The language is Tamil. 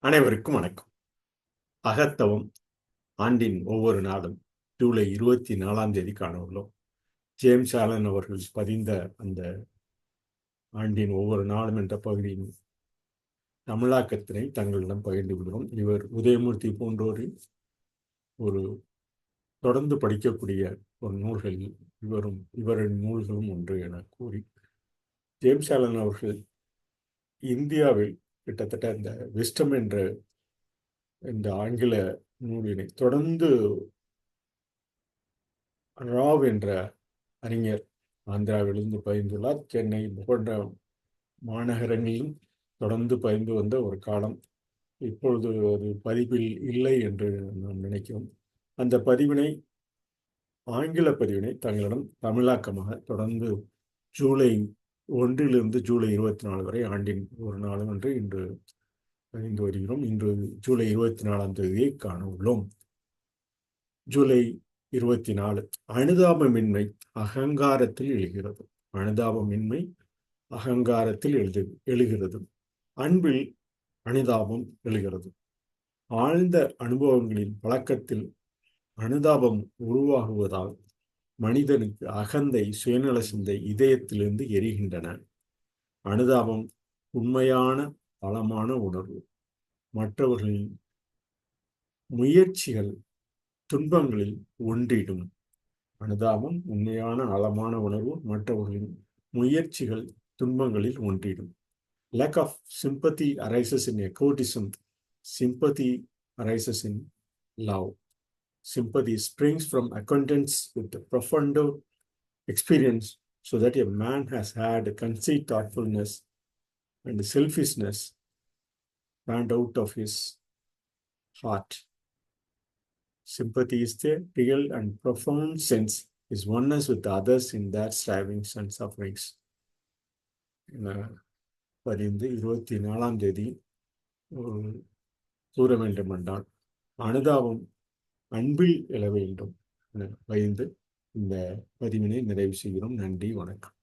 அனைவருக்கும் வணக்கம். அகத்தவம் ஆண்டின் ஒவ்வொரு நாளும் ஜூலை 24 காண உள்ளோம். ஜேம்ஸ் ஆலன் அவர்கள் பதிந்த அந்த ஆண்டின் ஒவ்வொரு நாளும் என்ற பகுதியின் தமிழாக்கத்தினை தங்களிடம் பகிர்ந்து விடுவோம். இவர் உதயமூர்த்தி போன்றோரின் ஒரு தொடர்ந்து படிக்கக்கூடிய ஒரு நூல்களில் இவரின் நூல்களும் ஒன்று என கூறி, ஜேம்ஸ் ஆலன் அவர்கள் இந்தியாவில் கிட்டத்தட்ட இந்த விஸ்டம் என்ற இந்த ஆங்கில நூலினை தொடர்ந்து ராவ் என்ற அறிஞர் ஆந்திராவிலிருந்து பயின்றுள்ளார். சென்னை போன்ற மாநகரங்களிலும் தொடர்ந்து பயின்று வந்த ஒரு காலம். இப்பொழுது அது பதிவில் இல்லை என்று நாம் நினைக்கிறோம். அந்த ஆங்கில பதிவினை தங்களிடம் தமிழாக்கமாக தொடர்ந்து ஜூலை 1 ஜூலை 24 வரை ஆண்டின் ஒரு நாளும் என்று இன்று பதிந்து வருகிறோம். இன்று ஜூலை 24 காண உள்ளோம். ஜூலை 24 அனுதாபமின்மை அகங்காரத்தில் எழுகிறது. அனுதாபமின்மை அகங்காரத்தில் எழுகிறது. அன்பில் அனுதாபம் எழுகிறது. ஆழ்ந்த அனுபவங்களின் பழக்கத்தில் அனுதாபம் உருவாகுவதால் மனிதனுக்கு அகந்தை, சுயநல சிந்தை இதயத்திலிருந்து எரிகின்றன. அனுதாபம் உண்மையான பலமான உணர்வு. மற்றவர்களின் முயற்சிகள் துன்பங்களில் ஒன்றிடும். அனுதாபம் உண்மையான ஆழமான உணர்வு. மற்றவர்களின் முயற்சிகள் துன்பங்களில் ஒன்றிடும். Lack of sympathy arises in egotism. Sympathy arises in love. Sympathy springs from acquaintance with the profound experience, so that a man has had conceit, thoughtfulness, and selfishness burned out of his heart. Sympathy is the real and profound sense, is oneness with others in their strivings and sufferings. பதிந்து 24 கூற வேண்டும் என்றால் அனுதாபம் அன்பில் எழ வேண்டும் என பதிந்து இந்த பதிவினை நிறைவு செய்கிறோம். நன்றி, வணக்கம்.